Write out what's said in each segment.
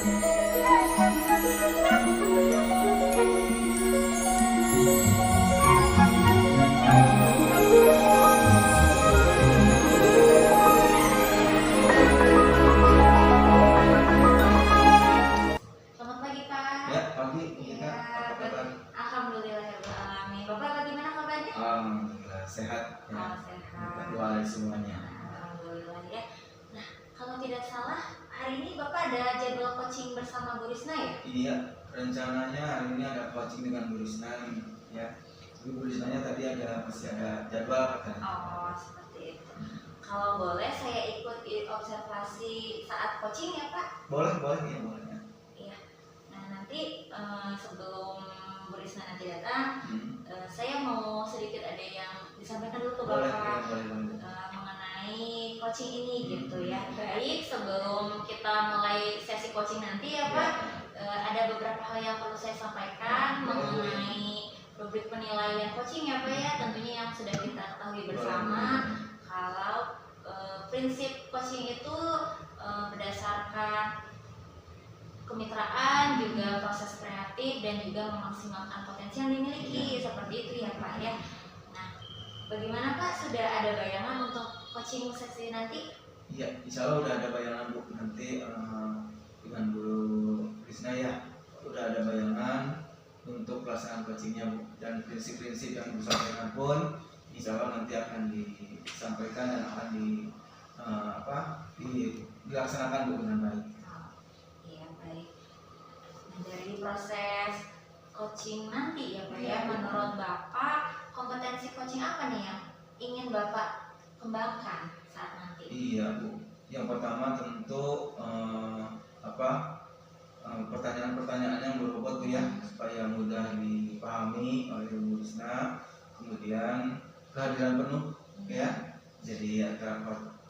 pagi Pak. Ya, pagi kita Ya, apa kabar? Alhamdulillahirrahmanirrahim. Bapak bagaimana kabarnya? Alhamdulillah sehat ya. Oh, sehat. Minta doa dari semuanya. Alhamdulillah ya. Nah, kalau tidak salah hari ini Bapak ada jadwal coaching bersama Bu Risna ya? Iya, rencananya hari ini ada coaching dengan Bu Risna ya. Tapi Bu Risnanya tadi masih ada jadwal katanya. Oh, seperti itu. Kalau boleh saya ikut observasi saat coaching ya Pak? Boleh ya boleh. Iya. Nah, nanti sebelum Bu Risna nanti datang, saya mau sedikit ada yang disampaikan dulu ke Boleh, Bapak. ya, boleh. Mengenai coaching ini gitu ya. Baik, sebelum kita mulai sesi coaching nanti ya Pak, ada beberapa hal yang perlu saya sampaikan mengenai rubrik penilaian coaching ya Pak ya. Tentunya yang sudah kita ketahui bersama kalau prinsip coaching itu berdasarkan kemitraan, juga proses kreatif, dan juga memaksimalkan potensi yang dimiliki, seperti itu ya Pak ya. Nah, bagaimana Pak, sudah ada bayangan untuk coaching sesi nanti? Iya, insya Allah udah ada bayangan Bu nanti dengan Bu Risna ya. Udah ada bayangan untuk pelaksanaan coachingnya Bu, dan prinsip-prinsip yang disampaikan pun insya Allah nanti akan disampaikan dan akan dilaksanakan Bu dengan baik. Iya, baik. Nah, dari proses coaching nanti ya Pak ya, menurut Bapak kompetensi coaching apa nih yang ingin Bapak kembangkan saat nanti? Iya Bu, yang pertama tentu pertanyaan-pertanyaan yang berbobot Bu ya, supaya mudah dipahami oleh Bu Risna. Kemudian kehadiran penuh ya, jadi antara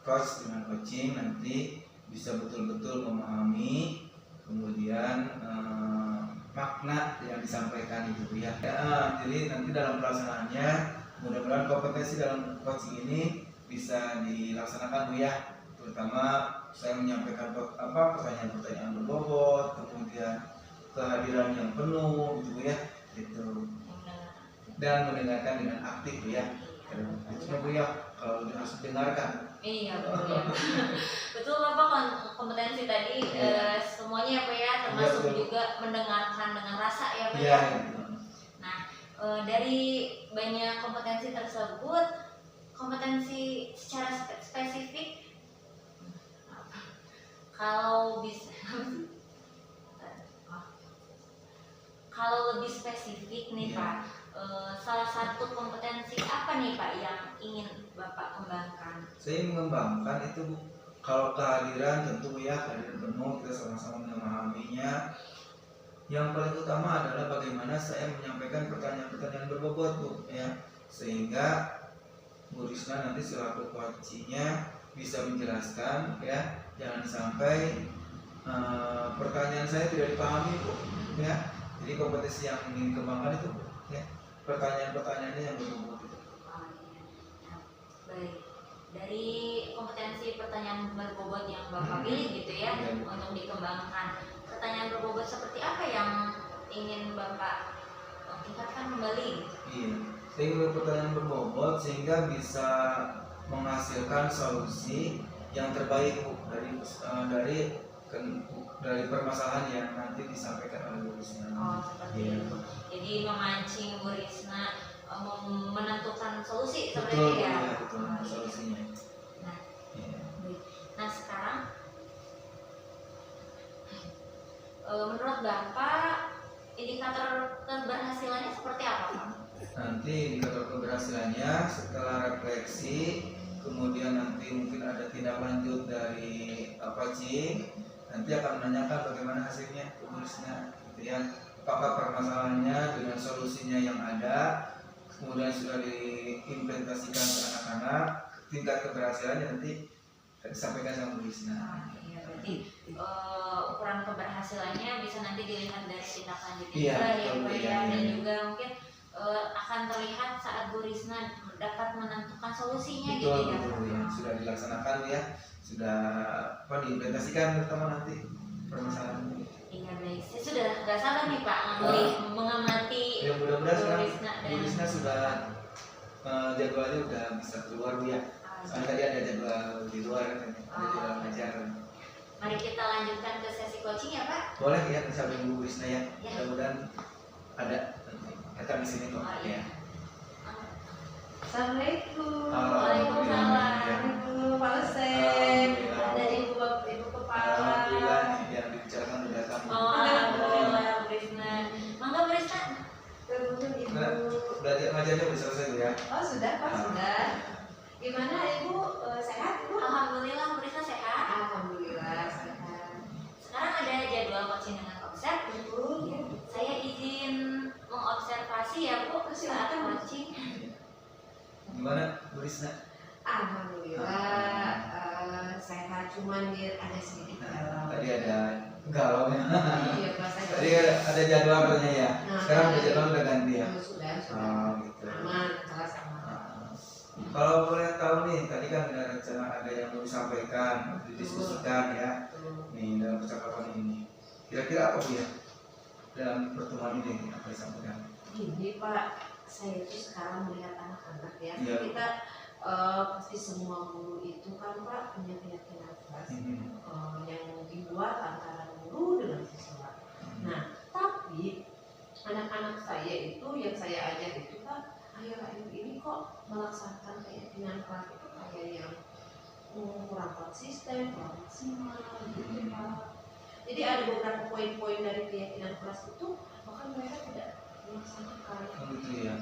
coach dengan coaching nanti bisa betul-betul memahami, kemudian makna yang disampaikan itu ya. Jadi nanti dalam pelaksanaannya mudah-mudahan kompetensi dalam coaching ini bisa dilaksanakan Bu ya. Terutama saya menyampaikan pertanyaan-pertanyaan berbobot, kemudian kehadiran yang penuh gitu ya, gitu. Dan mendengarkan dengan aktif Bu ya. Itu Bu ya, kalau harus dengarkan. Iya betul ya. Betul Bapak, kompetensi tadi semuanya ya Pak ya, termasuk juga mendengarkan dengan rasa ya Pak ya. Nah, dari banyak kompetensi tersebut, kompetensi secara spesifik kalau bisa kalau lebih spesifik nih Pak, salah satu kompetensi apa nih Pak yang ingin Bapak kembangkan? Saya mengembangkan itu Bu, kalau kehadiran tentu ya, kehadiran penuh, kita sama-sama memahaminya. Yang paling utama adalah bagaimana saya menyampaikan pertanyaan-pertanyaan berbobot Bu ya, sehingga Bu Risna nanti selaku coachingnya bisa menjelaskan ya, jangan sampai pertanyaan saya tidak dipahami Bu ya. Jadi kompetensi yang ingin dikembangkan itu ya, pertanyaan-pertanyaannya yang berbobot itu. Baik, dari kompetensi pertanyaan berbobot yang Bapak pilih gitu ya, untuk dikembangkan, pertanyaan berbobot seperti apa yang ingin Bapak tingkatkan kembali? Iya, sehingga pertanyaan berbobot sehingga bisa menghasilkan solusi yang terbaik Bu, dari permasalahan yang nanti disampaikan oleh Bu Risna. Oh, seperti itu. Jadi memancing Bu Risna menentukan solusi seperti itu ya. Betul, solusinya. Nah, nah sekarang menurut Bapak indikator keberhasilannya seperti apa Pak? Nanti indikator keberhasilannya setelah refleksi, kemudian nanti mungkin ada tindak lanjut dari coaching, nanti akan menanyakan bagaimana hasilnya ke Bu Risna gitu ya. Apakah permasalahannya dengan solusinya yang ada kemudian sudah diimplementasikan ke anak-anak, tingkat keberhasilannya nanti disampaikan sama Bu Risna. Iya, berarti ukuran keberhasilannya bisa nanti dilihat dari tindak lanjutnya Iya, juga ya Pak ya, dan juga mungkin akan terlihat saat Bu Risna dapat menentukan solusinya Betul, gitu ya. betul ya. Sudah dilaksanakan ya, sudah diimplementasikan pertama nanti permasalahan ini. Iya baik, saya sudah nggak sabar nih Pak mengamati Ya mudah-mudahan Bu sekarang Risna Bu Risna sudah jadwalnya udah bisa keluar Bu ya. Soalnya tadi ada jadwal di luar katanya, ada jadwal ngajar. Mari kita lanjutkan ke sesi coaching ya Pak. Boleh ya, sampai Bu Risna ya. Ya. Mudah-mudahan ada kita di sini kok. Oh, Ya. iya. Assalamualaikum. Waalaikumsalam. Ibu Pak Usep. Alhamdulillah. Ada ibu kepala. Alhamdulillah yang dibicarakan sudah datang. Oh, alhamdulillah Bu Risna. Mangga Bu Risna. Kemudian ibu. Nah, belajar ngajarnya udah selesai Bu ya. Oh sudah Pak sudah. Gimana ibu sehat ibu? Alhamdulillah Bu Risna sehat. Alhamdulillah sehat. Sekarang ada jadwal coaching dengan konsep. Ibu ya. Saya izin mengobservasi ya Bu saat Silakan. coaching. Gimana Bu Risna? Alhamdulillah sehat cuman dia ada sedikit galau. Tadi ada galau ya. Iya Pak saya. Tadi ada jadwal katanya ya. Sekarang ada jadwal udah ganti ya. Sudah. Oh gitu. Aman kelas aman. Nah, kalau boleh tahu nih, tadi kan ada rencana ada yang mau disampaikan, mau didiskusikan ya. Nih dalam percakapan ini. Kira-kira apa Bu ya? Dalam pertemuan ini apa disampaikan? Gini Pak, saya itu sekarang melihat anak-anak ya, Iya. kita pasti semua guru itu kan Pak punya keyakinan keras yang dibuat antara guru dengan siswa. Nah, tapi anak-anak saya itu yang saya ajar itu Pak, akhir-akhir ini kok melaksanakan keyakinan keras itu kayak yang kurang konsisten, kurang maksimal gitu Pak. Jadi ada beberapa poin-poin dari keyakinan keras itu bahkan mereka tidak melaksanakan. Oh gitu ya.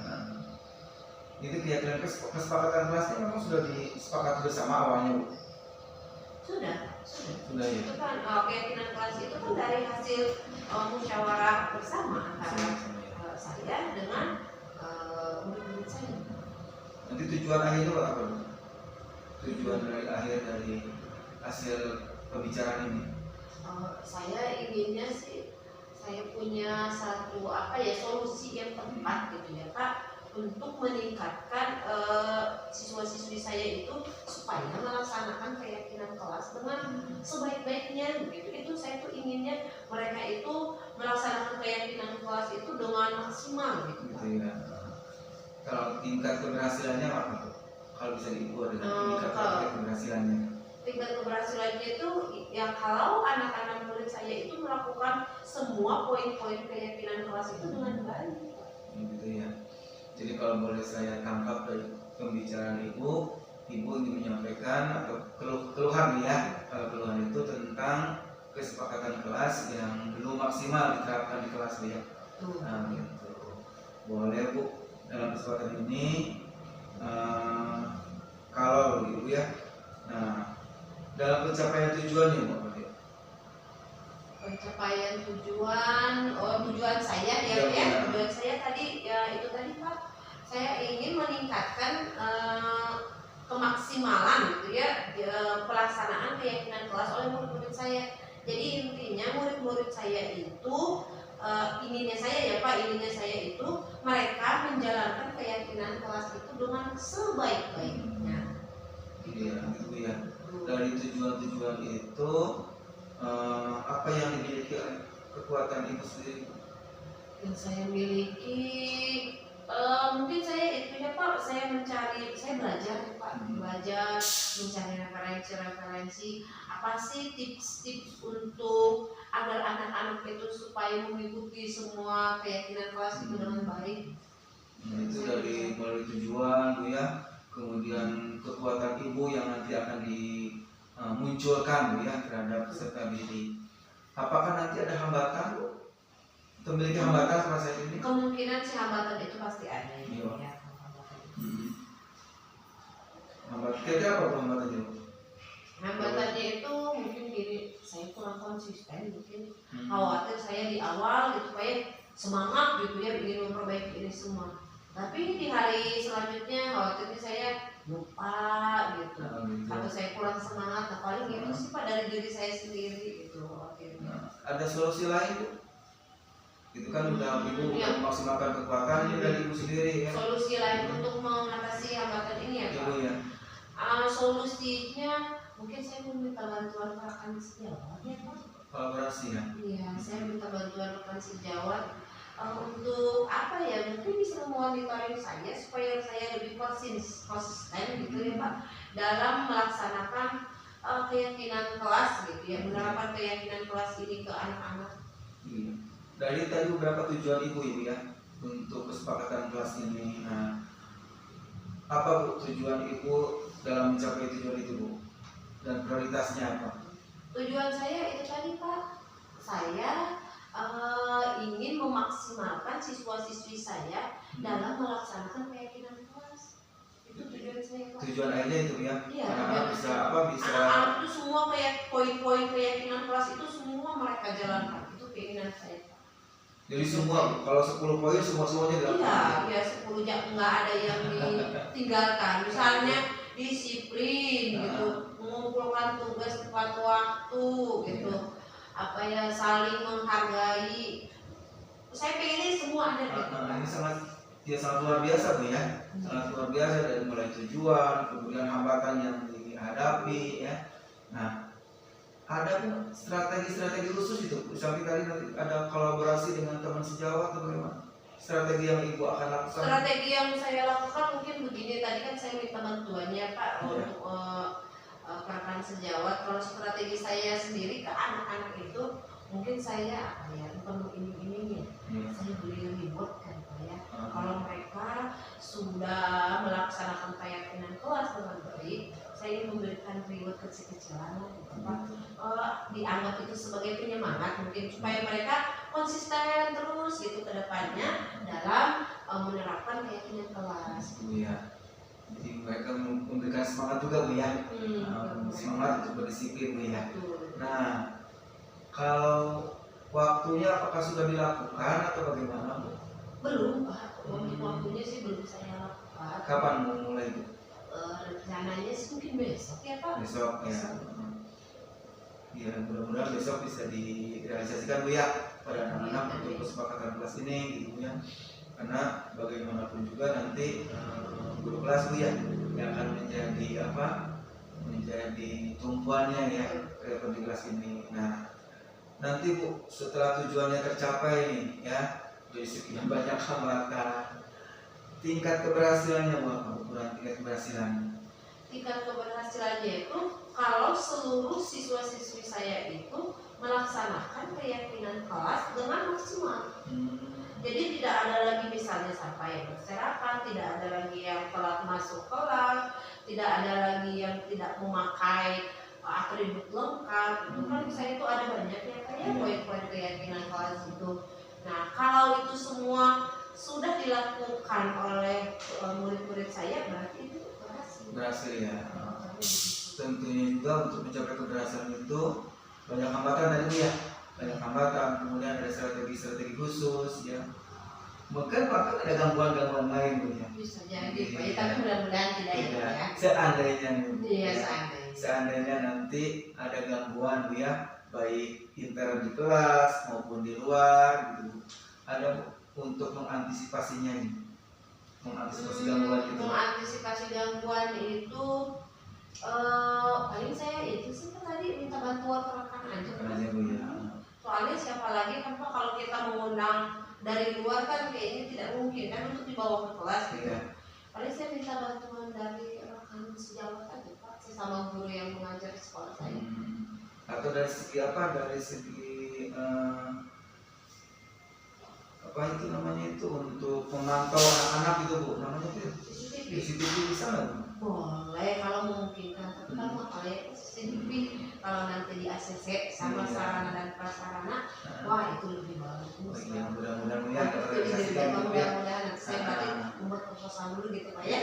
Itu keyakinan kesepakatan kelasnya memang sudah disepakati bersama awalnya Bu. Sudah. Sudah ya. Itu kan keyakinan kelas itu kan dari hasil musyawarah bersama antara saya dengan murid-murid saya. Nanti tujuan akhirnya apa Bu? Tujuan dari akhir dari hasil pembicaraan ini. Saya inginnya sih saya punya satu solusi yang tepat gitu ya Pak untuk meningkatkan siswa-siswi saya itu supaya melaksanakan keyakinan kelas dengan sebaik-baiknya gitu. Itu saya tuh inginnya mereka itu melaksanakan keyakinan kelas itu dengan maksimal gitu Pak. Gitu ya. Kalau tingkat keberhasilannya apa Bu? Kalau bisa diukur dengan tingkat keberhasilannya. Tingkat keberhasilannya itu ya kalau anak-anak murid saya itu melakukan semua poin-poin keyakinan kelas itu dengan baik. Gitu ya. Jadi kalau boleh saya tangkap dari pembicaraan Ibu ingin menyampaikan atau keluhan ya, keluhan itu tentang kesepakatan kelas yang belum maksimal diterapkan di kelas ya. Nah, gitu. Boleh Bu dalam kesempatan ini kalau Ibu ya. Nah, dalam pencapaian tujuannya Bu apa dia? Pencapaian tujuan saya ya, Ya, ya. benar. Tujuan saya tadi ya itu tadi Pak, saya ingin meningkatkan kemaksimalan gitu ya pelaksanaan keyakinan kelas oleh murid-murid saya. Jadi intinya murid-murid saya itu ininya saya itu mereka menjalankan keyakinan kelas itu dengan sebaik-baiknya. Iya, gitu ya. Dari tujuan-tujuan itu apa yang dimiliki oleh kekuatan Ibu sendiri? Yang saya miliki mungkin saya itu ya Pak, saya belajar ya Pak, belajar mencari referensi apa sih tips-tips untuk agar anak-anak itu supaya mengikuti semua keyakinan kelas itu dengan baik. Nah, itu dari melalui tujuan Bu ya, kemudian kekuatan Ibu yang nanti akan dimunculkan Bu ya terhadap peserta didik. Apakah nanti ada hambatan Bu? Atau memiliki hambatan sama saya ini? Kemungkinan si hambatan itu pasti ada Iya. ya. Hambatan kira-kira apa Bu hambatannya Bu? Hambatannya itu mungkin gini, saya kurang konsisten mungkin. Khawatir saya di awal gitu kayak semangat gitu ya ingin memperbaiki ini semua. Tapi di hari selanjutnya khawatirnya saya lupa gitu. Atau saya kurang semangat, nah paling itu sih Pak dari diri saya sendiri gitu khawatirnya. Nah, ada solusi lain Bu? itu kan udah ibu udah memaksimalkan kekuatan ini dari ibu sendiri ya. Solusi lain untuk mengatasi hambatan ini ya Pak? Ibu ya. Solusinya mungkin saya meminta bantuan rekan sejawat ya Pak. Kolaborasi ya. Iya, saya minta bantuan rekan sejawat untuk apa ya, mungkin bisa memonitoring saya supaya saya lebih konsisten gitu ya Pak dalam melaksanakan keyakinan kelas gitu ya, menerapkan keyakinan kelas ini ke anak-anak. Iya. Dari tadi beberapa tujuan ibu ya untuk kesepakatan kelas ini. Nah, apa Bu tujuan ibu dalam mencapai tujuan itu Bu? Dan prioritasnya apa? Tujuan saya itu tadi Pak, saya ingin memaksimalkan siswa-siswi saya dalam melaksanakan keyakinan kelas. Itu tujuan saya Pak. Tujuan akhirnya itu ya. Iya, Anak-anak bisa apa? Bisa anak-anak itu semua kayak poin-poin keyakinan kelas itu semua mereka jalankan. Itu keinginan saya. jadi semua kalau 10 poin semuanya dilakukan. Iya, 10 jam nggak ada yang ditinggalkan. Misalnya disiplin gitu, mengumpulkan tugas tepat waktu gitu. Apa ya, saling menghargai. Saya pengen semua ada gitu. Ini sangat luar biasa Bu ya. Sangat luar biasa dari mulai tujuan, kemudian hambatan yang dihadapi ya. Nah, ada strategi khusus itu. Misalnya tadi nanti ada kolaborasi dengan teman sejawat atau bagaimana? Strategi yang ibu akan lakukan? Strategi yang saya lakukan mungkin begini, tadi kan saya minta bantuannya Pak untuk rekan sejawat. Kalau strategi saya sendiri ke anak-anak itu mungkin saya apa ya, bukan ini saya beli reward kan Pak ya. Kalau mereka sudah melaksanakan keyakinan kelas dengan baik, saya ingin memberikan reward kecil-kecilan gitu Pak. Dianggap itu sebagai penyemangat mungkin supaya mereka konsisten terus gitu ke depannya dalam menerapkan keyakinan kelas. Iya. Jadi mereka memberikan semangat juga Bu ya. Semangat untuk berdisiplin Bu ya. Nah, kalau waktunya apakah sudah dilakukan atau bagaimana Bu? Belum Pak, untuk waktunya sih belum saya lakukan. Kapan mau mulai Bu? Rencananya sih mungkin besok ya Pak. Besok ya. Ya, mudah-mudahan besok bisa direalisasikan Bu ya pada anak-anak untuk kesepakatan kelas ini gitu ya. Karena bagaimanapun juga nanti guru kelas Bu ya yang akan menjadi apa? Menjadi tumpuannya ya di kelas ini. Nah, nanti Bu setelah tujuannya tercapai nih ya, dari sekian banyak hambatan, tingkat keberhasilannya Bu, ukuran tingkat keberhasilannya. Tingkat keberhasilannya itu kalau seluruh siswa-siswi saya itu melaksanakan keyakinan kelas dengan maksimal. Jadi tidak ada lagi misalnya sampai berserakan, tidak ada lagi yang telat masuk kelas, tidak ada lagi yang tidak memakai atribut lengkap. Itu kan saya itu ada banyak ya kayak poin-poin keyakinan kelas itu. Nah kalau itu semua sudah dilakukan oleh murid-murid saya, berarti itu berhasil ya. Tentunya juga untuk mencapai keberhasilan itu banyak hambatan tadi ya, banyak hambatan, kemudian ada strategi khusus ya, bahkan ada gangguan lain Bu ya. Bisa jadi Pak ya, tapi mudah-mudahan tidak ya. Seandainya Iya, seandainya nanti ada gangguan Bu ya, baik intern di kelas maupun di luar gitu, ada untuk mengantisipasinya ini. Mengantisipasi gangguan itu. Mengantisipasi gangguan itu paling saya itu sih tadi minta bantuan rekan aja Bu ya. Soalnya siapa lagi kan Pak, kalau kita mengundang dari luar kan kayaknya tidak mungkin kan untuk dibawa ke kelas gitu. Paling saya minta bantuan dari rekan sejawat aja Pak, sesama guru yang mengajar di sekolah saya. Atau dari segi apa? Dari segi apa itu namanya itu untuk memantau anak-anak itu Bu, namanya itu CCTV bisa nggak Bu? Boleh kalau memungkinkan, tapi kalau kayak CCTV kalau nanti di ACC sama sarana dan prasarana, wah itu lebih bagus. Ya, mudah-mudahan ya mudah-mudahan nanti saya balik membuat proposal dulu gitu Pak ya.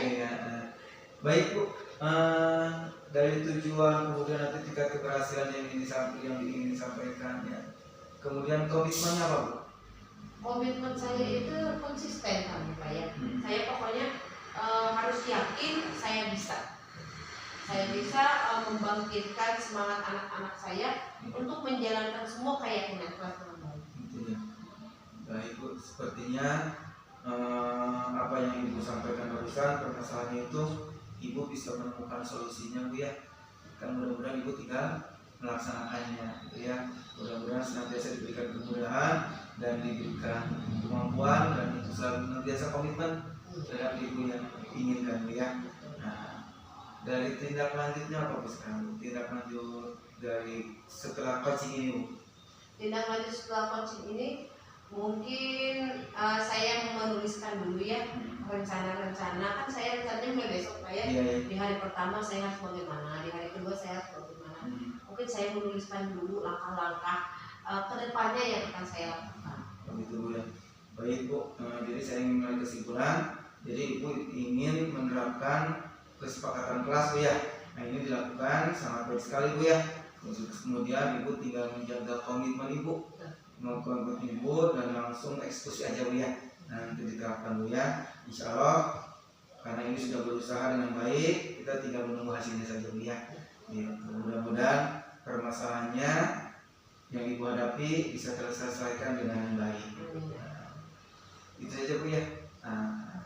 Baik Bu, dari tujuan kemudian nanti tingkat keberhasilan yang ingin disampaikan ya. Kemudian komitmennya apa Bu? Komitmen saya itu konsisten kan Pak ya. Saya pokoknya harus yakin saya bisa membangkitkan semangat anak-anak saya untuk menjalankan semua keyakinan kelas dengan baik. Baik Bu, sepertinya apa yang Ibu sampaikan barusan permasalahannya itu Ibu bisa menemukan solusinya Bu ya. Kan mudah-mudahan Ibu tinggal melaksanakannya gitu ya. Mudah-mudahan senantiasa diberikan kemudahan dan diberikan kemampuan dan itu senantiasa komitmen terhadap Ibu yang inginkan Bu ya. Nah, dari tindak lanjutnya apa Bu sekarang? Tindak lanjut dari setelah coaching ini Bu? Tindak lanjut setelah coaching ini mungkin saya menuliskan dulu ya rencana-rencana. Kan saya rencananya mulai besok Pak ya. Di hari pertama saya harus bagaimana, di hari kedua saya harus bagaimana. Mungkin saya menuliskan dulu langkah-langkah kedepannya yang akan saya lakukan. Begitu Bu ya. Baik Bu, jadi saya ingin mengambil kesimpulan. Jadi Ibu ingin menerapkan kesepakatan kelas Bu ya. Nah ini dilakukan sangat baik sekali Bu ya. Kemudian Ibu tinggal menjaga komitmen Ibu, melakukan Ibu dan langsung eksekusi aja Bu ya. Nah, nanti diterapkan Bu ya. Insya Allah karena ini sudah berusaha dengan baik, kita tinggal menunggu hasilnya saja Bu ya. Gitu. Mudah-mudahan permasalahannya yang Ibu hadapi bisa terselesaikan dengan baik. Nah, itu saja Bu ya. Nah,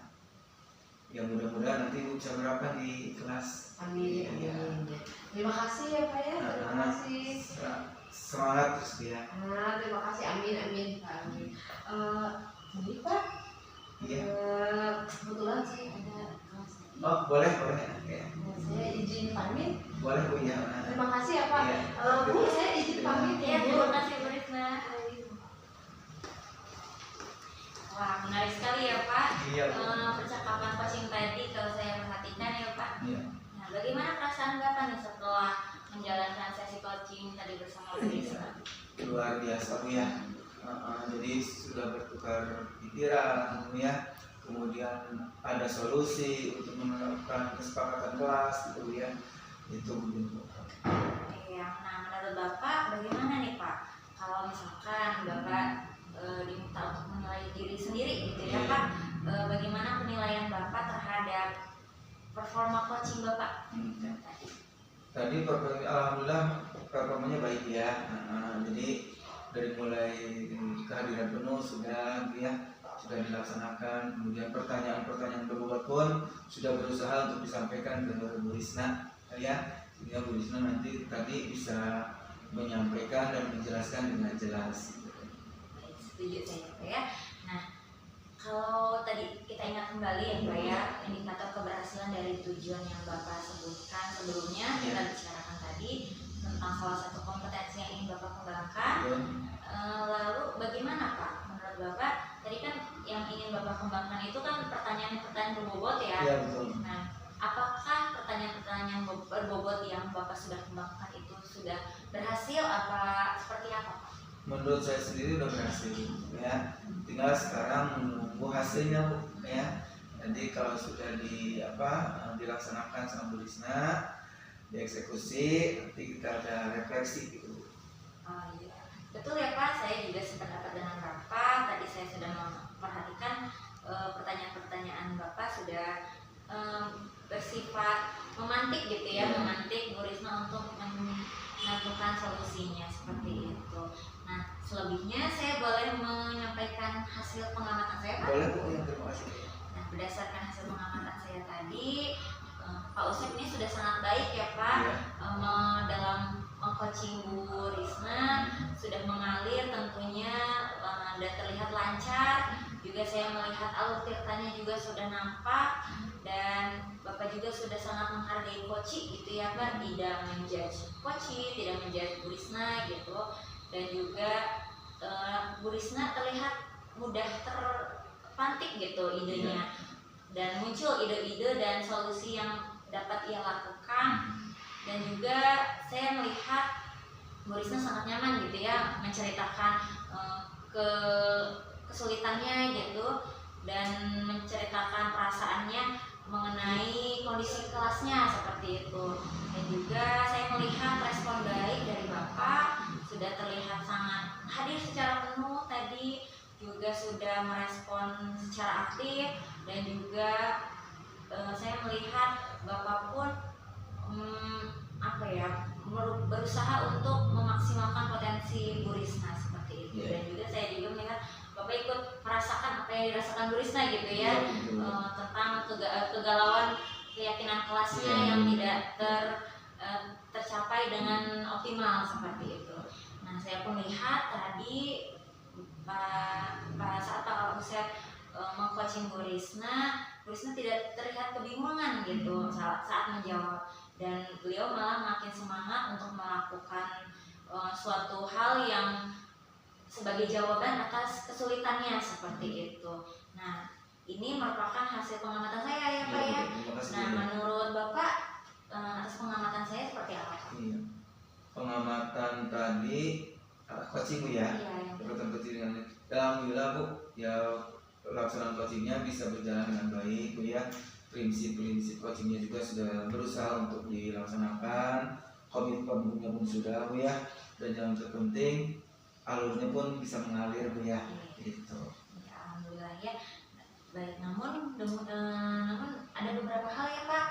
ya mudah-mudahan nanti Ibu bisa menerapkan di kelas. Amin. Terima kasih ya Pak ya. Terima kasih. Semangat terus ya. Terima kasih. Amin. Amin. Jadi Pak, Iya. kebetulan saya ada kelas. Oh boleh. Ya. Saya izin pamit. Boleh Bu ya. Terima kasih ya Pak. Iya. Bu, saya izin pamit Ya, ya Bu. terima kasih Bu Risma. Wah, menarik sekali ya Pak. Iya Bu. Percakapan coaching tadi kalau saya perhatikan ya Pak. Iya. Nah, bagaimana perasaan Bapak nih setelah menjalankan sesi coaching tadi bersama Bu Risma? Luar biasa Bu ya. Jadi sudah bertukar pikiran Bu ya. Kemudian ada solusi untuk menerapkan kesepakatan kelas gitu Bu ya. Itu begitu. Iya. Nah, menurut Bapak bagaimana nih Pak? Kalau misalkan Bapak diminta untuk menilai diri sendiri gitu ya Pak, bagaimana penilaian Bapak terhadap performa coaching Bapak? Tadi alhamdulillah performanya baik ya. Jadi dari mulai kehadiran penuh sudah ya sudah dilaksanakan. Kemudian pertanyaan-pertanyaan berbobot pun sudah berusaha untuk disampaikan ke Bu Risna ya. Sehingga Bu Risna nanti tadi bisa menyampaikan dan menjelaskan dengan jelas. Setuju saya Pak ya. Nah, kalau tadi kita ingat kembali ya Pak ya, indikator keberhasilan dari tujuan yang Bapak sebutkan sebelumnya, kita bicarakan tadi tentang salah satu kompetensi yang ingin Bapak kembangkan. Lalu bagaimana Pak menurut Bapak? Tadi kan yang ingin Bapak kembangkan itu kan pertanyaan-pertanyaan berbobot ya. Iya betul. Nah, apakah pertanyaan-pertanyaan berbobot yang Bapak sudah kembangkan itu sudah berhasil apa seperti apa Pak? Menurut saya sendiri udah berhasil ya. Tinggal sekarang menunggu hasilnya Bu ya. Jadi kalau sudah dilaksanakan sama Bu Risna, dieksekusi, nanti kita ada refleksi gitu. Oh iya, betul ya Pak. Saya juga sependapat dengan Bapak. Tadi saya sudah memperhatikan pertanyaan-pertanyaan Bapak sudah bersifat memantik gitu ya, memantik Bu Risma untuk menentukan solusinya seperti itu. Nah, selebihnya saya boleh menyampaikan hasil pengamatan saya Pak? Boleh Bu, ya, terima kasih. Nah, berdasarkan hasil pengamatan saya tadi, Pak Usep ini sudah sangat baik ya Pak dalam coaching Bu Risma, sudah mengalir tentunya dan terlihat lancar. Juga saya melihat alur tirtanya juga sudah nampak dan Bapak juga sudah sangat menghargai coaching gitu ya Pak, tidak menjudge coaching, tidak menjudge Bu Risma gitu. Dan juga Bu Risma terlihat mudah terpantik gitu idenya dan muncul ide-ide dan solusi yang dapat ia lakukan. Dan juga saya melihat Bu Risma sangat nyaman gitu ya menceritakan kesulitannya gitu dan menceritakan perasaannya mengenai kondisi kelasnya seperti itu. Dan juga saya melihat respon baik dari Bapak, sudah terlihat sangat hadir secara penuh tadi, juga sudah merespon secara aktif. Dan juga saya melihat Bapak pun berusaha untuk memaksimalkan potensi Bu Risma seperti itu. Dan juga saya juga melihat Bapak ikut merasakan apa yang dirasakan Bu Risna gitu ya, betul. tentang kegalauan keyakinan kelasnya Iya. yang tidak tercapai dengan optimal seperti itu. Nah, saya pun lihat tadi saat Pak Buset meng-coaching Bu Risna tidak terlihat kebingungan gitu saat menjawab, dan beliau malah makin semangat untuk melakukan suatu hal yang sebagai jawaban atas kesulitannya seperti itu. Nah, ini merupakan hasil pengamatan saya ya Pak ya. Terima kasih. Nah, menurut Bapak atas pengamatan saya seperti apa Pak? Iya. Pengamatan tadi coaching Bu ya. Iya, yang Ikutan coaching dengan alhamdulillah Bu ya, pelaksanaan coachingnya bisa berjalan dengan baik Bu ya. Prinsip-prinsip coachingnya juga sudah berusaha untuk dilaksanakan, komitmennya pun sudah Bu ya, dan yang terpenting alurnya pun bisa mengalir Bu ya, gitu. Ya, alhamdulillah ya. Baik, namun ada beberapa hal ya Pak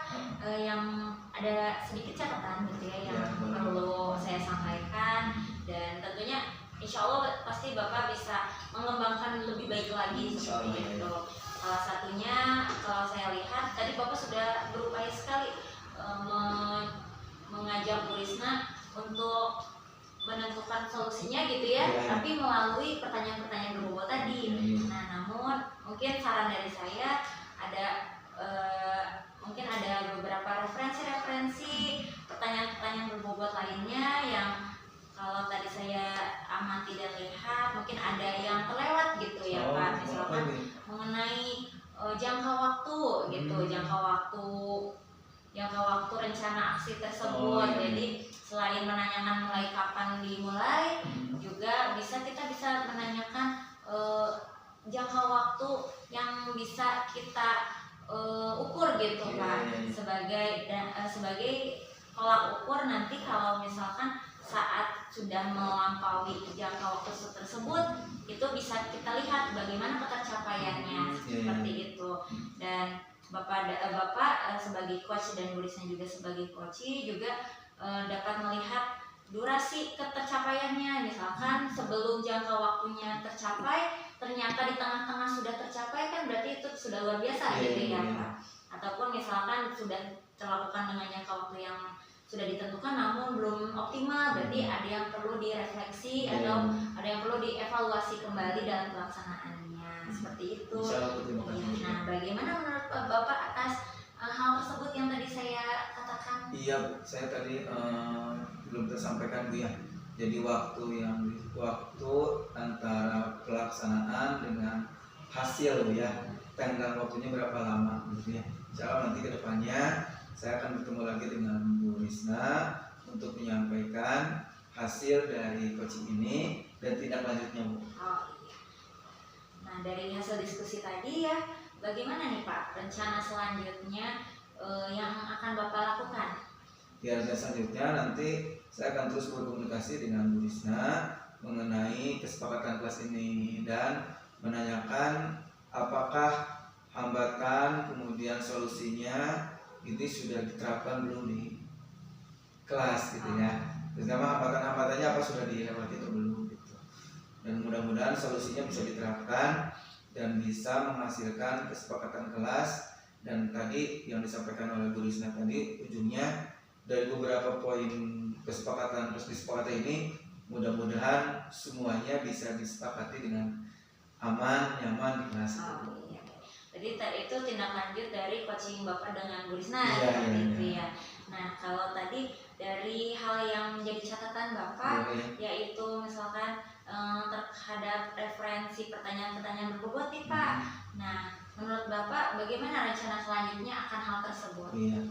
yang ada sedikit catatan gitu ya yang Ya, perlu saya sampaikan, dan tentunya insya Allah pasti Bapak bisa mengembangkan lebih baik lagi Insya seperti Allah, itu. Salah satunya kalau saya lihat tadi Bapak sudah berupaya sekali mengajak Bu Risna untuk menentukan solusinya gitu ya, tapi melalui pertanyaan-pertanyaan berbobot tadi. Nah, namun mungkin saran dari saya mungkin ada beberapa referensi pertanyaan-pertanyaan berbobot lainnya yang kalau tadi saya amati dan lihat mungkin ada yang terlewat gitu ya Pak, misalkan mengenai jangka waktu gitu, jangka waktu rencana aksi tersebut. Jadi selain menanyakan mulai kapan dimulai, juga kita bisa menanyakan jangka waktu yang bisa kita ukur gitu Pak, sebagai tolak ukur nanti kalau misalkan saat sudah melampaui jangka waktu tersebut, itu bisa kita lihat bagaimana ketercapaiannya seperti itu. Dan Bapak sebagai coach dan Bu Risna juga sebagai coach juga dapat melihat durasi ketercapaiannya. Misalkan sebelum jangka waktunya tercapai, ternyata di tengah-tengah sudah tercapai, kan berarti itu sudah luar biasa gitu ya Pak. Ataupun misalkan sudah terlakukan dengan jangka waktu yang sudah ditentukan namun belum optimal, berarti ada yang perlu direfleksi atau ada yang perlu dievaluasi kembali dalam pelaksanaannya seperti itu. Nah, bagaimana menurut Bapak atas hal tersebut yang tadi saya katakan? Iya Bu, saya tadi belum tersampaikan Bu ya. Jadi waktu antara pelaksanaan dengan hasil Bu ya, tenggang waktunya berapa lama gitu ya. Insya Allah nanti kedepannya saya akan bertemu lagi dengan Bu Risna untuk menyampaikan hasil dari coaching ini dan tindak lanjutnya Bu. Oh iya. Nah, dari hasil diskusi tadi ya, bagaimana nih Pak rencana selanjutnya yang akan Bapak lakukan? Ya, selanjutnya nanti saya akan terus berkomunikasi dengan Bu Risna mengenai kesepakatan kelas ini dan menanyakan apakah hambatan kemudian solusinya ini sudah diterapkan belum di kelas gitu ya. Terutama hambatan-hambatannya apa sudah dilewati atau belum gitu. Dan mudah-mudahan solusinya bisa diterapkan dan bisa menghasilkan kesepakatan kelas. Dan tadi yang disampaikan oleh Bu Risna tadi ujungnya dari beberapa poin kesepakatan ini mudah-mudahan semuanya bisa disepakati dengan aman, nyaman di kelas. Iya. Jadi itu tindak lanjut dari coaching Bapak dengan Bu Risna Iya. ya. Nah, kalau tadi dari hal yang menjadi catatan Bapak yaitu misalkan terhadap referensi pertanyaan-pertanyaan berbobot nih Pak. Nah, menurut Bapak bagaimana rencana selanjutnya akan hal tersebut? Iya.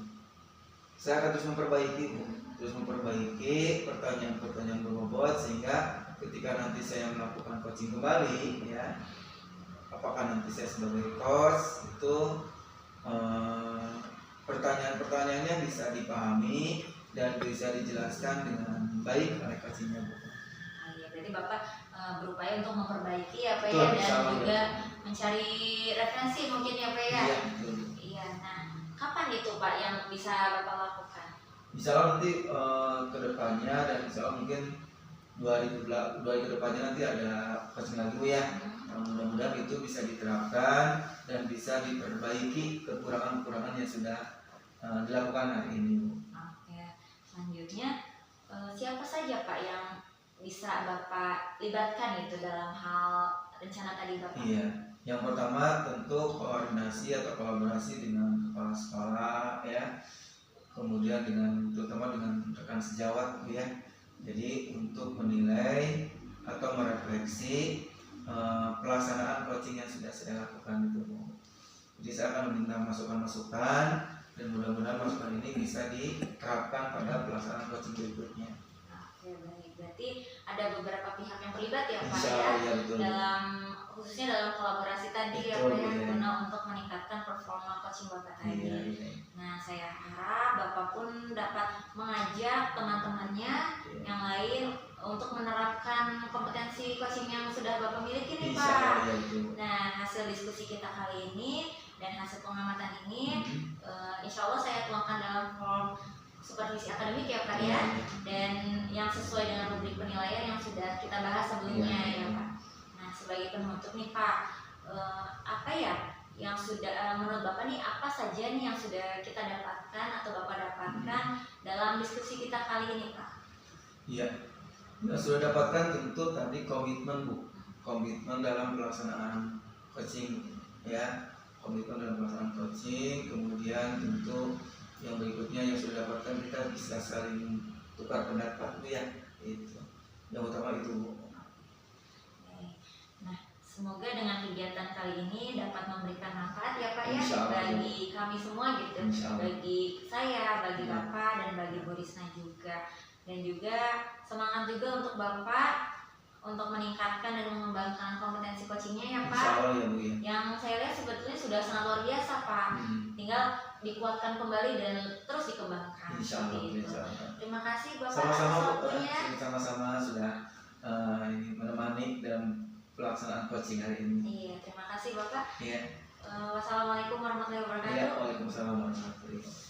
Saya akan terus memperbaiki pertanyaan-pertanyaan berbobot sehingga ketika nanti saya melakukan coaching kembali ya, apakah nanti saya sebagai coach itu pertanyaan-pertanyaannya bisa dipahami dan bisa dijelaskan dengan baik oleh coachingnya Bu. Iya, berarti Bapak berupaya untuk memperbaiki ya Pak Betul, ya, dan juga ya. mencari referensi mungkin ya Pak ya. Iya, nah kapan itu Pak yang bisa Bapak lakukan? Insya Allah nanti kedepannya dan insya Allah mungkin dua hari ke depannya nanti ada coaching lagi Bu ya. Hmm. Mudah-mudahan itu bisa diterapkan dan bisa diperbaiki kekurangan-kekurangan yang sudah dilakukan hari ini Bu. Oke, selanjutnya siapa saja Pak yang bisa Bapak libatkan itu dalam hal rencana tadi Bapak? Iya, yang pertama tentu koordinasi atau kolaborasi dengan kepala sekolah ya, kemudian terutama dengan rekan sejawat Bu ya. Jadi untuk menilai atau merefleksi pelaksanaan coaching yang sudah saya lakukan itu Bu. Jadi saya akan meminta masukan-masukan dan mudah-mudahan masukan ini bisa diterapkan pada pelaksanaan coaching berikutnya. Oke, baik. Berarti ada beberapa pihak yang terlibat ya Pak Insya ya, Allah ya betul. dalam khususnya dalam kolaborasi tadi ya Betul, Pak ya, iya. guna untuk meningkatkan performa coaching Bapak tadi. Iya, iya. Nah, saya harap Bapak pun dapat mengajak teman-temannya Iya. yang lain untuk menerapkan kompetensi coaching yang sudah Bapak miliki nih Insya Pak. Allah ya betul. Nah, hasil diskusi kita kali ini dan hasil pengamatan ini, Hmm. insya Allah saya tuangkan dalam form supervisi akademik ya Pak ya, dan yang sesuai dengan rubrik penilaian yang sudah kita bahas sebelumnya Iya. ya Pak. Nah, sebagai penutup nih Pak, apa ya yang sudah menurut Bapak nih, apa saja nih yang sudah kita dapatkan atau Bapak dapatkan dalam diskusi kita kali ini Pak? Iya, yang sudah dapatkan tentu tadi komitmen Bu, komitmen dalam pelaksanaan coaching ya, komitmen dalam pelaksanaan coaching, kemudian tentu yang berikutnya yang sudah dapatkan kita bisa saling tukar pendapat Bu ya, itu yang utama itu Bu. Oke. Nah, semoga dengan kegiatan kali ini dapat memberikan manfaat ya Pak ya, Insya Allah. bagi kami semua gitu, Insya Allah. bagi saya, bagi Ya. Bapak dan bagi Bu Risna juga, dan juga semangat juga untuk Bapak untuk meningkatkan dan mengembangkan kompetensi coachingnya ya Pak. Insya Allah ya Bu ya. Yang saya lihat sebetulnya sudah sangat luar biasa Pak, tinggal dikuatkan kembali dan terus dikembangkan. Insya Allah, Seperti itu. insya Allah. Terima kasih Bapak Sama-sama atas Bu, waktunya. sama-sama sudah ini menemani dalam pelaksanaan coaching hari ini. Iya, terima kasih Bapak. Iya. Wassalamualaikum warahmatullahi wabarakatuh. Iya, waalaikumsalam warahmatullahi wabarakatuh.